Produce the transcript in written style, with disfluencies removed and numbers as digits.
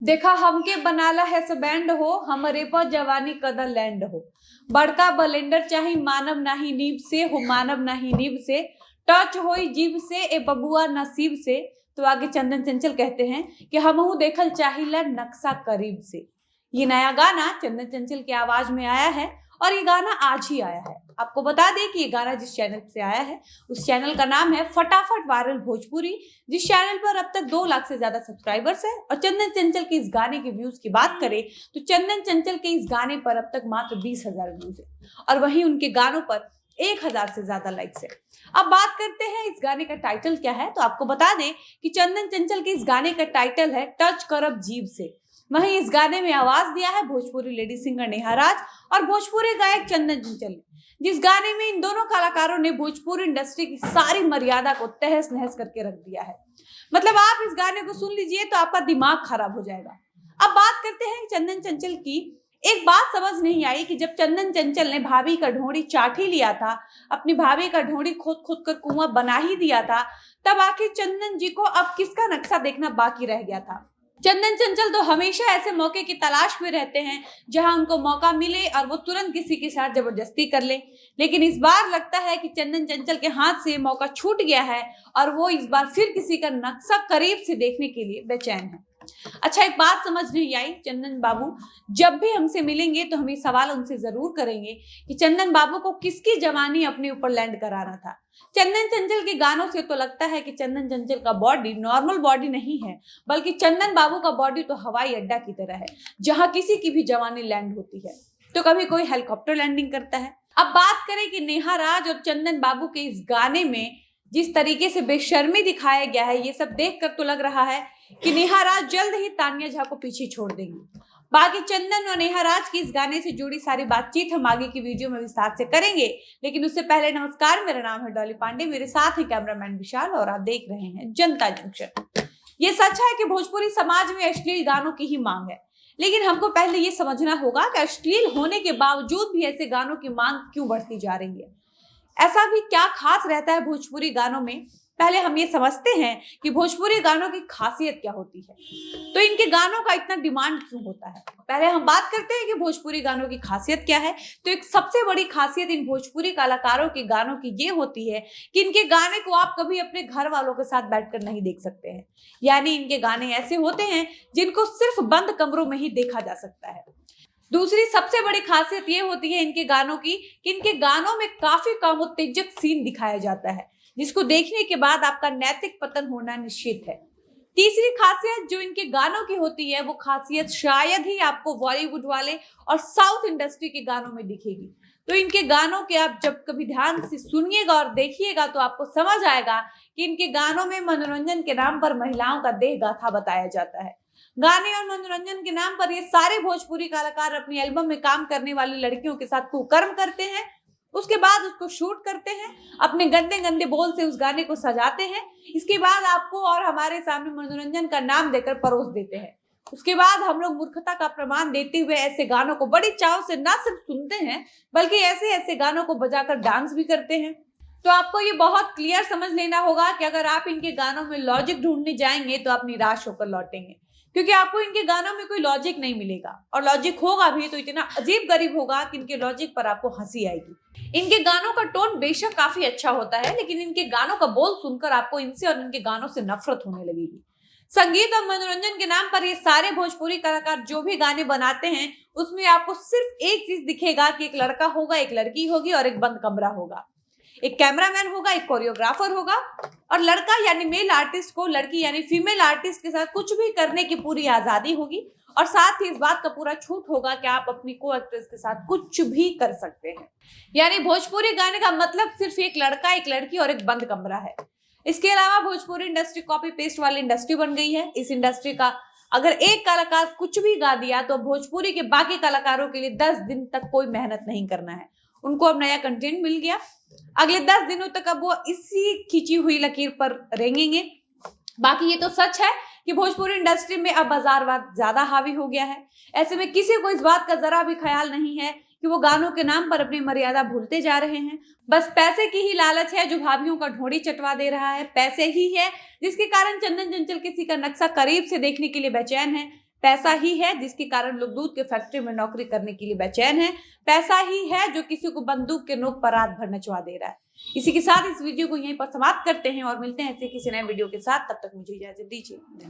देखा हमके बनाला है सब बैंड हो, हमरे पर जवानी कदर लैंड हो। बड़का बलेंडर चाही मानव नाही नीब से हो, मानव नाही नीब से। टच होई जीभ से ए बबुआ नसीब से। तो आगे चंदन चंचल कहते हैं कि हमहू देखल चाहिला नक्शा करीब से। ये नया गाना चंदन चंचल की आवाज में आया है और ये गाना आज ही आया है। आपको बता दें कि ये गाना जिस चैनल से आया है उस चैनल का नाम है फटाफट वायरल भोजपुरी, जिस चैनल पर अब तक 2 लाख से ज्यादा सब्सक्राइबर्स हैं। और चंदन चंचल के इस गाने के व्यूज की बात करें तो चंदन चंचल के इस गाने पर अब तक मात्र 20,000 व्यूज है और वहीं उनके गानों पर 1,000 से ज्यादा लाइक्स है। अब बात करते हैं इस गाने का टाइटल क्या है। तो आपको बता दें कि चंदन चंचल के इस गाने का टाइटल है टच करब जीभ से। वहीं इस गाने में आवाज दिया है भोजपुरी लेडी सिंगर नेहा राज और भोजपुरी गायक चंदन चंचल ने, जिस गाने में इन दोनों कलाकारों ने भोजपुरी इंडस्ट्री की सारी मर्यादा को तहस नहस करके रख दिया है। मतलब आप इस गाने को सुन लीजिए तो आपका दिमाग खराब हो जाएगा। अब बात करते हैं चंदन चंचल की। एक बात समझ नहीं आई कि जब चंदन चंचल ने भाभी का ढोंड़ी चाट ही लिया था, अपनी भाभी का ढोंड़ी खोद खोद कर कुआं बना ही दिया था, तब आखिर चंदन जी को अब किसका नक्शा देखना बाकी रह गया था। चंदन चंचल तो हमेशा ऐसे मौके की तलाश में रहते हैं जहां उनको मौका मिले और वो तुरंत किसी के साथ जबरदस्ती कर ले। लेकिन इस बार लगता है कि चंदन चंचल के हाथ से मौका छूट गया है और वो इस बार फिर किसी का नक्शा करीब से देखने के लिए बेचैन है। अच्छा, एक बात समझ नहीं आई, चंदन बाबू जब भी हमसे मिलेंगे तो हम ये सवाल उनसे जरूर करेंगे कि चंदन बाबू को किसकी जवानी अपने ऊपर लैंड कराना था। चंदन चंचल के गानों से तो लगता है कि चंदन चंचल का बॉडी नॉर्मल बॉडी नहीं है, बल्कि चंदन बाबू का बॉडी तो हवाई अड्डा की तरह है जहां किसी की भी जवानी लैंड होती है तो कभी कोई हेलीकॉप्टर लैंडिंग करता है। अब बात करें कि नेहा राज और चंदन बाबू के इस गाने में जिस तरीके से बेशर्मी दिखाया गया है, ये सब देखकर तो लग रहा है कि नेहा राज जल्द ही तानिया झा को पीछे छोड़ देंगी। बाकी चंदन और नेहा राज की इस गाने से जुड़ी सारी बातचीत हम आगे की वीडियो में विस्तार से करेंगे, लेकिन उससे पहले नमस्कार, मेरा नाम है डॉली पांडे, मेरे साथ है कैमरामैन विशाल और आप देख रहे हैं जनता जंक्शन। ये सच है कि भोजपुरी समाज में अश्लील गानों की ही मांग है, लेकिन हमको पहले ये समझना होगा कि अश्लील होने के बावजूद भी ऐसे गानों की मांग क्यों बढ़ती जा रही है। ऐसा भी क्या खास रहता है भोजपुरी गानों में, पहले हम ये समझते हैं कि भोजपुरी गानों की खासियत क्या होती है, तो इनके गानों का इतना डिमांड क्यों होता है। पहले हम बात करते हैं कि भोजपुरी गानों की खासियत क्या है। तो एक सबसे बड़ी खासियत इन भोजपुरी कलाकारों के गानों की ये होती है कि इनके गाने को आप कभी अपने घर वालों के साथ बैठकर नहीं देख सकते हैं। यानी इनके गाने ऐसे होते हैं जिनको सिर्फ बंद कमरों में ही देखा जा सकता है। दूसरी सबसे बड़ी खासियत ये होती है इनके गानों की कि इनके गानों में काफी कामोत्तेजक सीन दिखाया जाता है, जिसको देखने के बाद आपका नैतिक पतन होना निश्चित है। तीसरी खासियत जो इनके गानों की होती है वो खासियत शायद ही आपको बॉलीवुड वाले और साउथ इंडस्ट्री के गानों में दिखेगी। तो इनके गानों के आप जब कभी ध्यान से सुनिएगा और देखिएगा तो आपको समझ आएगा कि इनके गानों में मनोरंजन के नाम पर महिलाओं का देह गाथा बताया जाता है। गाने और मनोरंजन के नाम पर ये सारे भोजपुरी कलाकार अपनी एल्बम में काम करने वाली लड़कियों के साथ कुकर्म करते हैं, उसके बाद उसको शूट करते हैं, अपने गंदे गंदे बोल से उस गाने को सजाते हैं, इसके बाद आपको और हमारे सामने मनोरंजन का नाम देकर परोस देते हैं। उसके बाद हम लोग मूर्खता का प्रमाण देते हुए ऐसे गानों को बड़ी चाव से ना सिर्फ सुनते हैं बल्कि ऐसे ऐसे गानों को बजाकर डांस भी करते हैं। तो आपको ये बहुत क्लियर समझ लेना होगा कि अगर आप इनके गानों में लॉजिक ढूंढने जाएंगे तो आप निराश होकर लौटेंगे, क्योंकि आपको इनके गानों में कोई लॉजिक नहीं मिलेगा, और लॉजिक होगा भी तो इतना अजीब गरीब होगा कि इनके लॉजिक पर आपको हंसी आएगी। इनके गानों का टोन बेशक काफी अच्छा होता है, लेकिन इनके गानों का बोल सुनकर आपको इनसे और इनके गानों से नफरत होने लगेगी। संगीत और मनोरंजन के नाम पर ये सारे भोजपुरी कलाकार जो भी गाने बनाते हैं उसमें आपको सिर्फ एक चीज दिखेगा कि एक लड़का होगा, एक लड़की होगी और एक बंद कमरा होगा, एक कैमरामैन होगा, एक कोरियोग्राफर होगा, और लड़का यानी मेल आर्टिस्ट को लड़की यानी फीमेल आर्टिस्ट के साथ कुछ भी करने की पूरी आजादी होगी, और साथ ही इस बात का पूरा छूट होगा कि आप अपनी को एक्ट्रेस के साथ कुछ भी कर सकते हैं। यानी भोजपुरी गाने का मतलब सिर्फ एक लड़का, एक लड़की और एक बंद कमरा है। इसके अलावा भोजपुरी इंडस्ट्री कॉपी पेस्ट वाली इंडस्ट्री बन गई है। इस इंडस्ट्री का अगर एक कलाकार कुछ भी गा दिया तो भोजपुरी के बाकी कलाकारों के लिए 10 दिन तक कोई मेहनत नहीं करना है। उनको अब नया कंटेंट मिल गया, अगले 10 दिनों तक अब वो इसी खींची हुई लकीर पर रेंगेंगे। बाकी ये तो सच है कि भोजपुरी इंडस्ट्री में अब बाजारवाद ज्यादा हावी हो गया है। ऐसे में किसी को इस बात का जरा भी ख्याल नहीं है कि वो गानों के नाम पर अपनी मर्यादा भूलते जा रहे हैं। बस पैसे की ही लालच है जो भाभियों का ढोंडी चटवा दे रहा है। पैसे ही है जिसके कारण चंदन चंचल किसी का नक्शा करीब से देखने के लिए बेचैन है। पैसा ही है जिसके कारण लोग दूध के फैक्ट्री में नौकरी करने के लिए बेचैन है। पैसा ही है जो किसी को बंदूक के नोक पर रात भर नचवा दे रहा है। इसी के साथ इस वीडियो को यहीं पर समाप्त करते हैं और मिलते हैं ऐसे किसी नए वीडियो के साथ। तब तक मुझे इजाजत दीजिए।